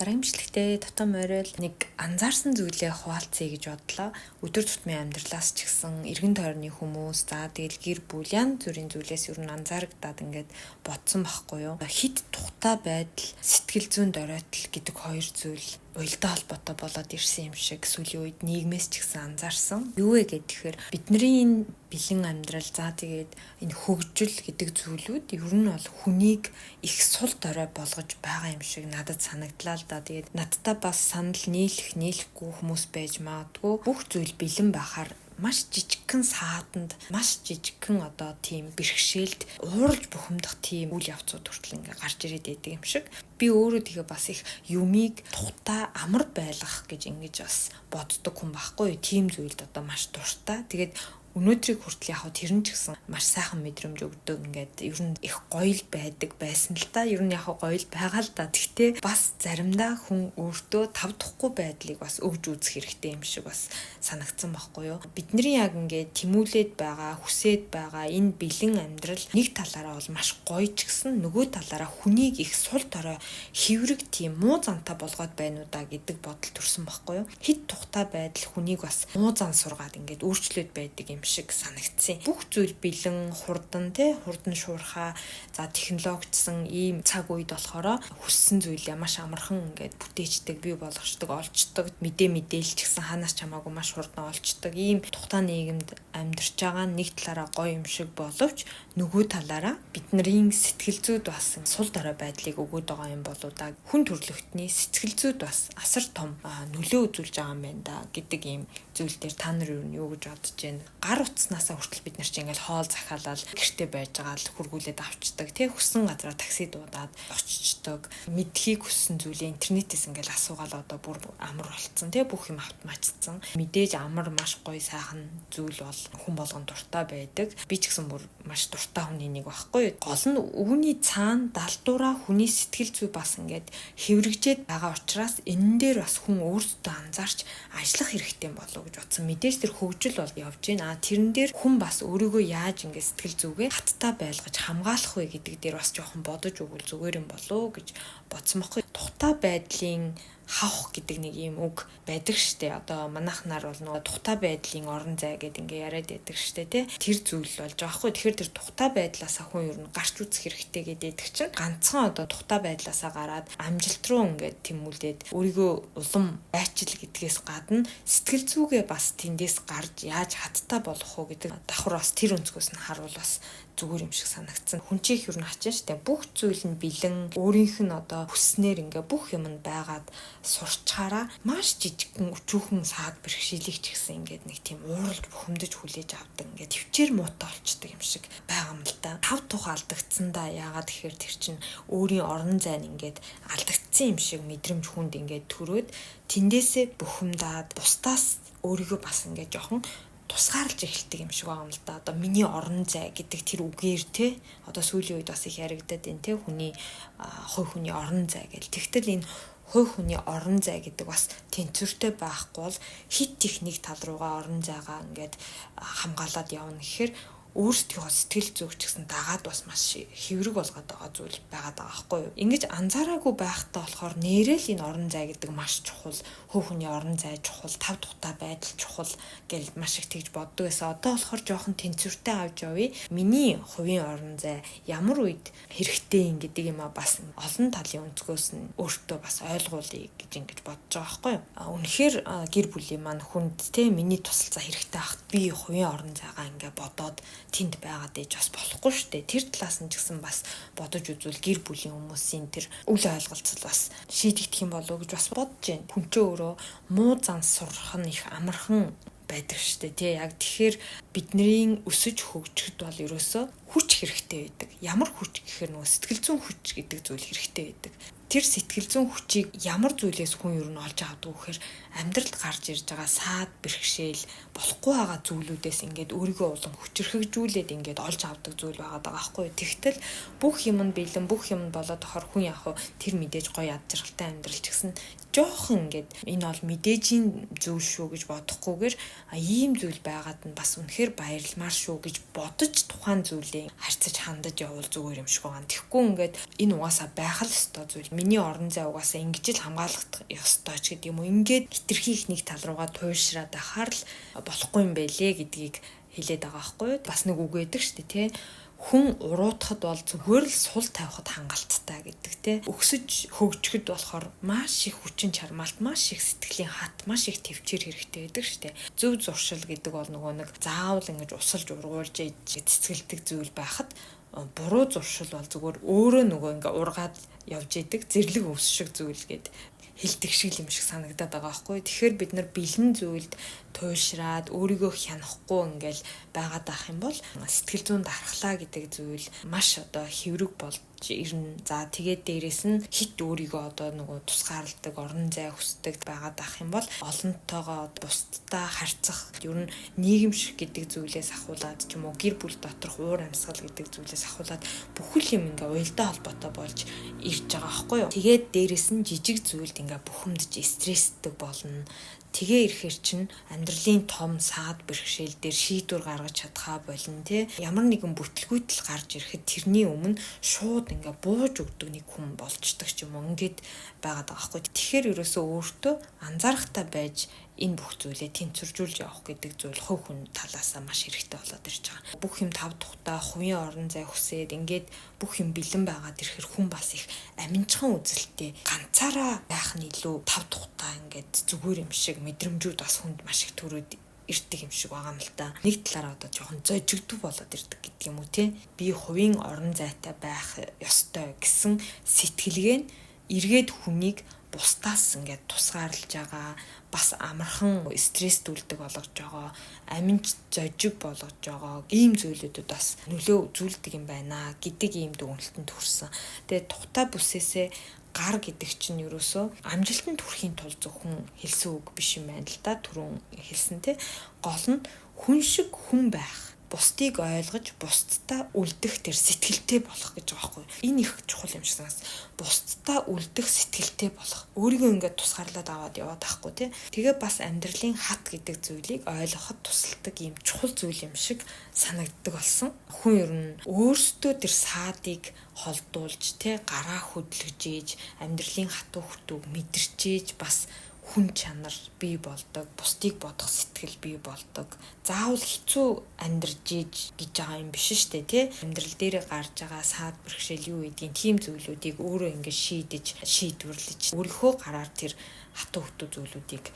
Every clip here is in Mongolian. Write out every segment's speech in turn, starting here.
Дараагийн бичлэгтээ дотоо морил нэг анзаарсан зүйлээ хуваалцъя гэж бодлоо. Өдөр тутмын амьдралаас ч гэсэн эргэн тойрны хүмүүс, за тэгэл гэр бүл янз бүрийн зүйлээс ер нь анзаарагдаад ингээд бодсон байхгүй юу. Хит тухтай байдал, сэтгэл зүйн доройтол гэдэг хоёр зүйл уялдаа холбоотой болоод ирсэн юм шиг сүүлийн үед нийгмээс ч гэсэн анзаарсан. Юу вэ гэхээр бидний энэ бэлэн амьдрал, за тэгээд энэ хөгжил гэдэг зүйлүүд ер нь бол хүнийг их сул дорой болгож байгаа юм шиг надад санагдлаа л да. Тэгээд надтай бас санал нийлэхгүй хүмүүс байж магадгүй. Бүх зүйл бэлэн байхаар маш жижигхэн саатанд маш жижигхэн тийм бэрхшээлд уурж бухимдах тийм үйл явцууд хүртэл ингээ гарч ирээд байдаг юм шиг. Би өөрөө тэгээ бас их юмыг тухтай амар байлгах гэж ингэж бас боддог хүн байхгүй. Тийм зүйлд маш дуртай. Тэгээд өнөөдрийг хүртэл яг тэр нь ч гэсэн маш сайхан мэдрэмж өгдөг. Ингээд ер нь их гоё л байдаг байсан л та. Ер нь яг гоё л байгаа л да. Гэхдээ бас заримдаа хүн өөртөө тавдахгүй байдлыг бас өгж үзэх хэрэгтэй юм шиг бас санагдсан байхгүй юу? Бидний яг ингээд тэмүүлээд байгаа, хүсээд байгаа энэ бэлэн амьдрал нэг талаараа бол маш гоё ч гэсэн нөгөө талаараа хүнийг их сул дорой хэврэг тийм муу зантай болгоод байна уу да гэдэг бодол төрсөн байхгүй юу? Хит тухтай байдал хүнийг бас муу зан сургаад ингээд өөрчлөөд байдаг юм шиг санагдсан. Бүх зүйл бэлэн, хурдан шуурхаа, за технологичсан ийм цаг үед болохоор хүссэн зүйлээ маш амархан ингээд бүтээчдэг, бий болгочдөг, олцдог, мэдээлж гисэн ханаас ч хамаагүй маш хурдан олцдог. Ийм тухтай нийгэмд амьдарч байгаа нэг талаараа гоё юм шиг боловч нөгөө талаараа бидний сэтгэл зүйд бас сул дорой байдлыг өгөөд байгаа юм болоо да. Хүн төрлөختний сэтгэл зүйд бас асар том нөлөө үзүүлж байгаа юм байна да гэдэг ийм зүйл дээр та нар юу гэж бодож байна? Гар утаснасаа хүртэл бид нар чинь ингээл хоол захиалал гэртээ байж байгаа л хургуулээд авчдаг. Хүссэн газараа такси дуудаад очичдаг. Мэдхийг хүссэн зүйлээ интернетээс ингээл асуугаал бүр амар болцсон. Бүх юм автоматжсан. Мэдээж амар маш гоё сайхан зүйл бол хүн болгон дуртай байдаг. Би ч гэсэн бүр маш дуртай хүний нэг байхгүй. Гол нь үүний цаана далдуураа хүний сэтгэл зүй бас ингээд хэврэгжээд байгаа учраас энэ дээр бас хүн өөрсдөө анзаарч ажиллах хэрэгтэй болов гэж бодсон. Мэдээж тэр хөгжил бол явж байна. Тэрэн дээр хүн бас өөрийгөө яаж ингээд сэтгэл зүгээ хаттай байлгаж хамгаалах вэ гэдэг дээр бас жоохон бодож өгвөл зүгээр юм болов гэж бодсон байхгүй. Тухтай байдлын хавх гэдэг нэг юм үг байдаг штэ. Манайхнаар бол нөгөө тухтай байдлын орон зай гэдэг ингээ яриад байдаг штэ тий. Тэр зүйл болж байгаа хгүй. Тэгэхээр тэр тухтай байдлаасаа хүн ер нь гарч үзэх хэрэгтэй гэдэг чинь ганцхан тухтай байдлаасаа гараад амжилт руу ингээд тэмүүлээд өөрийгөө улам байчил гэдгээс гадна сэтгэл зүгээ бас тэндээс гарч яаж хаттай болох уу гэдэг давхар бас тэр өнцгөөс нь харуул бас зүгээр юм шиг санагдсан. Хүн чих юу н хачин штэ. Бүх зүйл нь бэлэн, өөрийнх нь хүснээр ингээ бүх юм нь байгаад сурчаараа маш жижигхэн өчүүхэн саад бэрхшээлийг ч гэсэн ингээд нэг тийм ууралж бухимдаж хүлээж авдаг. Ингээд төвчээр муутай болчдөг юм шиг байгаа юм л да. Тав тух алдагдсан да. Яагаад тэгэхээр тэр чинь өөрийн орон зайн ингээд алдагдсан юм шиг мэдрэмж хүнд ингээд төрөөд тэндээсээ бухимдаад бусдаас өөрийгөө бас ингээд жоохон тусгаарлаж эхэлдэг юм шиг байгаа юм л да. Миний орон зай гэдэг тэр үгээр сүүлийн үед бас их яригадаад байна хүний хувь хүний орон зай гэл. Тэгтэл энэ хувь хүний орон зай гэдэг бас тэнцвэртэй байхгүй бол хит техник тал руугаа орон зайгаа ингээд хамгаалаад явна гэхээр өөрсдийнхөө сэтгэл зүйч гэсэн дагаад бас маш хэврэг болгоод байгаа зүйл байгаад байгаа байхгүй юу. Ингэж анзаараагүй байхдаа болохоор нэрэл энэ орон зай гэдэг маш чухал, хувь хүний орон зай чухал, тав тухтай байдал чухал гэж маш их тэгж боддог байсан. Одоо болохоор жоохон тэнцвэртэй авч явъя. Миний хувийн орон зай ямар үед хэрэгтэй юм гэдэг юм бас олон талын өнцгөөс нь өөртөө бас ойлгуулъя гэж ингэж бодож байгаа байхгүй юу. Үнэхээр гэр бүлийн маань хүнд миний тусалцаа хэрэгтэй ахт би хувийн орон зайгаа ингээ бодоод тэнд байгаад ээж бас болохгүй шүү дээ. Тэр талаас нь ч гэсэн бас бодож үзвэл гэр бүлийн хүмүүсийн тэр үл ойлголцол бас шийдэгдэх юм болов уу гэж бас бодож байна. Хүн ч өөрөө муу зан сурах нь их амархан байдаг шүү дээ тий. Яг тэгэхээр бидний өсөж хөгжөхөд бол ерөөсөө хүч хэрэгтэй байдаг. Ямар хүч гэхээр нөгөө сэтгэл зүйн хүч гэдэг зүйл хэрэгтэй байдаг. Тэр сэтгэл зүйн хүчийг ямар зүйлээс хүн ер нь олж авдаг вэ гэхээр амьдралд гарч ирж байгаа саад бэрхшээл болохгүй байгаа зүйлүүдээс ингээд өөрийгөө улам хүчрхэгжүүлээд ингээд олж авдаг зүйл байгаа байхгүй. Тэгтэл бүх юм нь бэлэн, бүх юм болоод тохор хүн яг тэр мэдээж гоё ад жаргалтай амьдрал ч гэсэн жоохон ингээд энэ бол мэдээжийн зүйл шүү гэж бодохгүйгээр ийм зүйл байгаад нь бас үнэхээр баярламар шүү гэж бодож тухайн зүйлээ харьцаж хандаж явал зүгээр юм шиг байгаа. Тэгэхгүй ингээд энэ угаасаа байх л ёстой зүйл. Миний орон зай угаасаа ингэж л хамгаалах ёстой ч гэдэг юм уу. Ингээд хитрхи их нэг тал руугаа туйлшраад ахаар л болохгүй юм байлээ гэдгийг хэлээд байгаа байхгүй. Бас нэг үг өгдөг шүү дээ, тий. Хүн уруудахад бол зүгээр л сул тавихад хангалттай гэдэг те. Өксөж хөгжөхөд болохоор маш их хүчин чармаалт, маш их сэтгэлийн хат, маш их төвчээр хэрэгтэй байдаг штэ. Зөв зуршил гэдэг бол нөгөө нэг заавал ингэж усалж ургуулж цэцгэлдэг зүйл байхад буруу зуршил бол зүгээр өөрөө нөгөө ингээ ургаад явж идэг зэрлэг өвс шиг зүйл гээд хилдэг шиг юм шиг санагдаад байгаа байхгүй. Тэгэхээр бид нар бэлэн зүйлд туйлшраад өөрийгөө хянахгүй ингээл байгаад авах юм бол сэтгэл зүйн дархлаа гэдэг зүйл маш одоо хэврэг болж ирнэ. За тэгээд дээрэс нь хит өөрийгөө одоо нөгөө тусгаарладаг, орон зай хүсдэг байгаад авах юм бол олонтойгоо бусдтай харьцах, ер нь нийгэмших гэдэг зүйлээс ахуулаад ч юм уу гэр бүл доторх уур амьсгал гэдэг зүйлээс ахуулаад бүхэл юм ингээ уялдаа холбоотой болж ирж байгаа байхгүй юу. Тэгээд дээрэс нь жижиг зүйлд ингээ бухимдж стресстэй болно. Тэгээ ирэхэр чинь амьдралын том саад бэрхшээл дээр шийдвэр гаргаж чадхаа болно те. Ямар нэгэн бүтлгүйтэл гарч ирэхэд тэрний өмнө шууд ингээ бууж өгдөг нэг хүн болчдөг ч юм уу. Ингээд байгаад байгаа хгүй. Тэгэхээр ерөөсөө өөртөө анзаарахтай байж энэ бүх зүйлээ тэнцвэржүүлж явах гэдэг зүйл хувь хүн талаасаа маш хэрэгтэй болоод ирж байгаа. Бүх юм тав тухтай, хувийн орон зай хүсээд ингээд бүх юм бэлэн байгаад ирэхэр хүн бас их аминчхан үзэлтэй ганцаараа байх нь илүү тав тухтай ингээд зүгээр юм шиг мэдрэмжүүд бас хүнд маш их төрөөд ирдэг юм шиг байгаа юм л та. Нэг талаараа одоо жоохон зожигдв болоод ирдэг гэдэг юм уу те. Би хувийн орон зайтай байх ёстой гэсэн сэтгэлгээ нь эргээд хүнийг бусдаас ингээд тусгаарлаж байгаа, бас амархан стресстүүлдэг болгож байгаа, аминч зожиг болгож байгаа ийм зүйлүүдэд бас нөлөө үзүүлдэг юм байна гэдэг ийм дүгнэлтэнд хүрсэн. Тэгээ тухтай бүсээсээ гар гэдэг чинь ерөөсөө амжилтанд хүрэхийн тулд зөвхөн хэлсэн үг биш юм байна л да. Түрүүн хэлсэн те. Гол нь хүн шиг хүн байх, бусдыг ойлгож, бусдтай үлдэх тэр сэтгэлтэй болох гэж байгаа байхгүй. Энэ их чухал юм шиг санагс. Бусдтай үлдэх сэтгэлтэй болох. Өөрийгөө ингээд тусгаарлаад аваад яваад байхгүй тий. Тэгээ бас амьдралын хат гэдэг зүйлийг ойлгоход тусалдаг юм чухал зүйл юм шиг санагддаг болсон. Хүн ер нь өөрсдөө тэр саадыг холдуулж тий гараа хөдлөж ийж амьдралын хатуу хөтөг мэдэрч ийж бас хүн чанар бий болдог, бусдыг бодох сэтгэл бий болдог. Заавал хэцүү амьдарч ийж гэж байгаа юм биш шүү дээ, тий. Амьдрал дээр гарч байгаа саад бэрхшээл юу гэдгийг тийм зүйлүүдийг өөрөө ингэ шийдвэрлэж, өөрийнхөө гараар тэр хатуу хөтөө зүйлүүдийг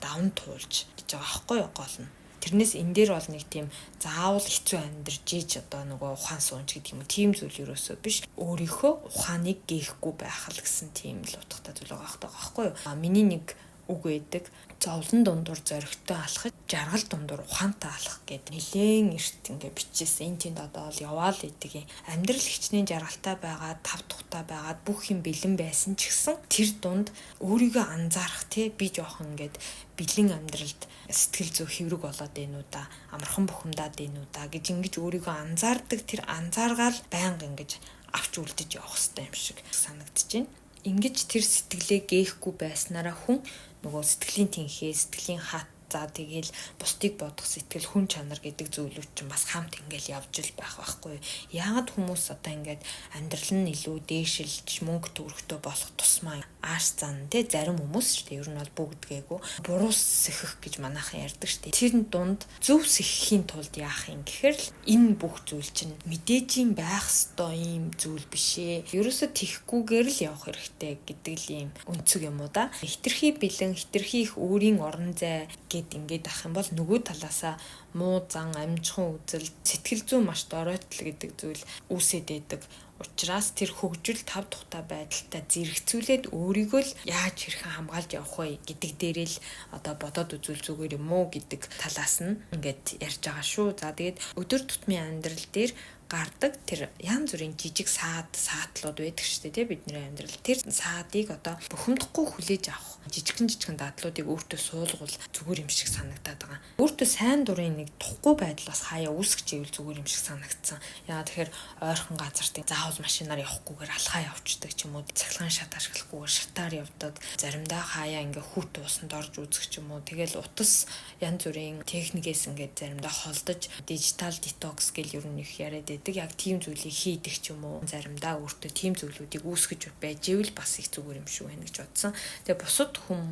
даван туулж гэж байгаа байхгүй юу гол нь. Тэрнээс энэ дээр бол нэг тийм заавал хэцүү амьдарч ийж одоо нөгөө ухаан суунч гэдэг юм уу тийм зүйл ерөөсөө биш. Өөрийнхөө ухааныг гээхгүй байх л гэсэн тийм л утгатай зүйл байгаа байхгүй юу. Миний нэг үг байдаг. Зовлон дундуур зоригтой алхаж, жаргал дундуур ухаантай алхах гэд нэлээд эрт ингээ бичижсэн. Энд тэнд одоо л яваал идэг юм. Амьдрал хичнээн жаргалтай байгаад, тав тухтай байгаад бүх юм бэлэн байсан ч гэсэн тэр дунд өөрийгөө анзаарах те би жоохон ингээд бэлэн амьдралд сэтгэл зүй хэврэг болоод байна уу да, амархан бухимдаад байна уу да гэж ингэж өөрийгөө анзаардаг тэр анзааргаал байнга ингэж авч үлдэж явах хэрэгтэй юм шиг санагдчихэв. Ингэж тэр сэтгэлээ гээхгүй байснараа хүн нөгөө сэтгэлийн тэнхээ, сэтгэлийн хат за тэгэл бусдыг бодох сэтгэл хүн чанар гэдэг зүйлүүд чинь бас хамт ингээл явж л байх байхгүй. Яагаад хүмүүс одоо ингээд амьдрал нь илүү дээшилж мөнгө төгрөгтэй болох тусмаа ааш зан те зарим хүмүүс шүү дээ. Ер нь бол бүгдгээгүй буруу сэхэх гэж манайхан ярьдаг шүү дээ. Тэр дунд зөв сэхэхийн тулд яах юм гэхээр л энэ бүх зүйл чинь мэдээж байх ёстой юм зүйл биш ээ. Ерөөсө тийхгүйгээр л явах хэрэгтэй гэдэг л юм өнцөг юм уу да. Хитрхи бэлэн, хитрхи их өөрийн орон зай ингээд ах юм бол нөгөө талаасаа муу зан амжихан үзэл сэтгэл зүйн маш доройтол гэдэг зүйл үүсээд байдаг. Учираас тэр хөгжил тав тухтай байдалтай зэрэгцүүлээд өөрийгөө л яаж хэрхэн хамгаалж явах вэ гэдэг дээрээ л одоо бодоод үзвэл зүгээр юм уу гэдэг талаас нь ингээд ярьж байгаа шүү. За тэгээд өдөр тутмын амьдрал дээр гардаг тэр янз бүрийн жижиг саадлууд байдаг шүү дээ тий бидний амьдрал. Тэр саадыг одоо бухимдахгүй хүлээж авах жижигхэн дадлуудыг өөртөө суулгавал зүгээр юм шиг санагдаад байгаа. Өөртөө сайн дурын нэг тухгүй байдал бас хаяа үүсгэж ивэл зүгээр юм шиг санагдсан. Яа тэгэхээр ойрхон газарт заавал машинаар явахгүйгээр алхаа явчихдаг ч юм уу, цахилгаан шат ашиглахгүйгээр шатаар явдаг. Заримдаа хаяа ингээ хүүт уусанд орж үзэх ч юм уу. Тэгэл утас янз бүрийн техникээс ингээд заримдаа холдож дижитал детокс гэл ер нь их яриад байдаг. Яг тийм зүйлийг хийдэг ч юм уу. Заримдаа өөртөө тийм зүйлүүдийг үүсгэж байж ивэл бас их зүгээр юм шиг байна гэж бодсон. Тэгээ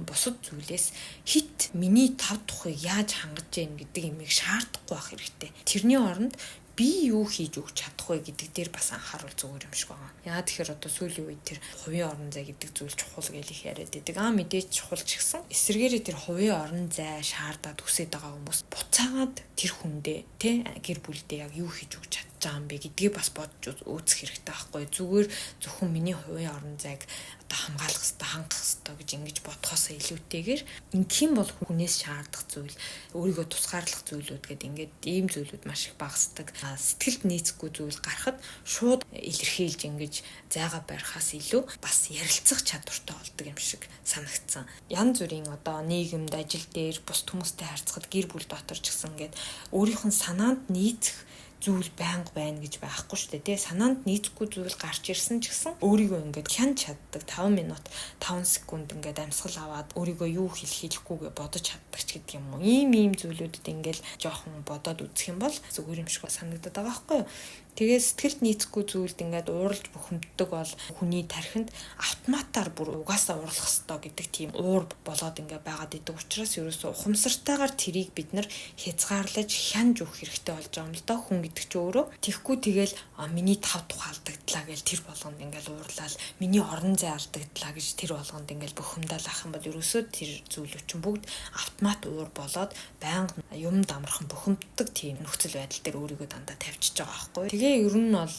бусад зүйлээс хит миний тав тухыг яаж хангаж яах гэдэг юмыг шаардахгүй байх хэрэгтэй. Тэрний оронд би юу хийж өгч чадах вэ гэдэг дээр бас анхаарал зүгээр юм шиг байна. Яа тэгэхээр одоо сүүлийн үед тэр хувийн орон зай гэдэг зүйл чухал гэж их яриад байдаг. Мэдээж чухал ч гэсэн эсвэргээрээ тэр хувийн орон зай шаардаад хүсэж байгаа хүмүүс буцаагаад тэр хүндээ тий гэр бүлдээ яг юу хийж өгч чадж байгаа юм бэ гэдгийг бас бодож үзэх хэрэгтэй байхгүй. Зүгээр зөвхөн миний хувийн орон зайг одоо хамгаалах хэрэгтэй, хангах хэрэгтэй гэж ингэж бодхоос илүүтэйгээр ингэх юм бол хүнээс шаардах зүйл, өөрийгөө тусгаарлах зүйлүүд гэдэг ингээд ийм зүйлүүд маш их багасдаг. Сэтгэлд нийцэхгүй зүйл гарахад шууд илэрхийлж ингэж зайгаа барихаас илүү бас ярилцах чадвартай болдог юм шиг санагдсан. Янз бүрийн одоо нийгэмд ажил дээр бус хүмүүстэй харьцахад гэр бүл дотор ч гэсэн ингээд өөрийнх нь санаанд нийцэх зүйл байнга байна гэж байхгүй шүү дээ. Санаанд нийцэхгүй зүйл гарч ирсэн ч гэсэн өөрийгөө ингээд хянаж чаддаг 5 минут 5 секунд ингээд амьсгал аваад өөрийгөө юу хэлэхгүйгээ бодож чаддаг ч гэдэг юм уу. Ийм зүйлүүдэд ингээд жоохон бодоод үзэх юм бол зүгээр юм шиг санагдаад байгаа байхгүй юу. Тэгээ сэтгэлд нийцэхгүй зүйлд ингээд ууралж бухимддаг бол хүний тархинд автоматар бүр угаасаа уурлах ёстой гэдэг тийм уур болоод ингээд байгаад идэг учраас ерөөсөө ухамсартайгаар тэрийг бид нар хязгаарлаж хянж өгөх хэрэгтэй болж байгаа юм л да. Хүн гэдэг чинь өөрөө тэгхгүй тэгэл миний тав тух алдагдлаа гэж тэр болгонд ингээд уурлал, миний орон зай алдагдлаа гэж тэр болгонд ингээд бухимдал ах юм бол ерөөсөө тэр зүйлүүд чинь бүгд автомат уур болоод байнга юм дамархан бухимддаг тийм нөхцөл байдал дээр өөрийгөө дандаа тавьчихж байгаа байхгүй. Тэгээ ер нь бол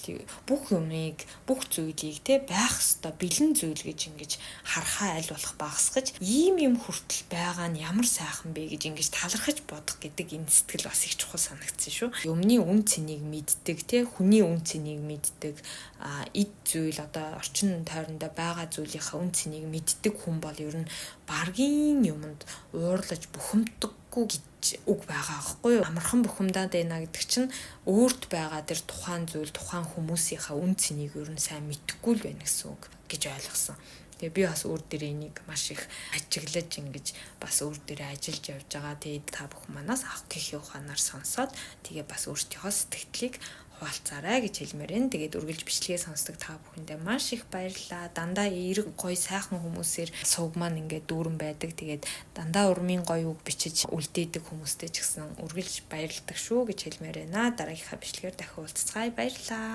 бүх зүйлийг те байх ёстой бэлэн зүйл гэж ингэж харахаа аль болох багасгаж ийм хүртэл байгаа нь ямар сайхан бэ гэж ингэж талархаж бодох гэдэг энэ сэтгэл бас их чухал санагдсан шүү. Юмны үн цэнийг мэддэг те хүний үн цэнийг мэддэг эд зүйл одоо орчин тойрондоо байгаа зүйлийнхаа үн цэнийг мэддэг хүн бол ер нь баргийн юмд уурлаж бухимддаг гэж үг байгаа байхгүй юу? Амархан бухимдаад байна гэдэг чинь өөрт байгаа тэр тухайн зүйл, тухайн хүмүүсийнхаа үн цэнийг ер нь сайн мэдэхгүй л байна гэсэн үг гэж ойлгосон. Тэгээ би бас өөр дээр энийг маш их ажиглаж ингэж бас өөр дээр ажиллаж явж байгаа. Тэгээд та бүхэн манаас авах гэхийн ухаанаар сонсоод тэгээ бас өөртөөхөө сэтгэлийг хуваалцаарай гэж хэлмээр байна. Тэгээд үргэлж бичлэгээ сонсдог та бүхэндээ маш их баярлалаа. Дандаа эерэг гоё сайхан хүмүүсээр сувг маань ингээд дүүрэн байдаг. Тэгээд дандаа урмын гоё үг бичиж үлдээдэг хүмүүстэй ч гэсэн үргэлж баярлалдаг шүү гэж хэлмээр байна. Дараагийнхаа бичлэгээр дахин уулзцгаая. Баярлалаа.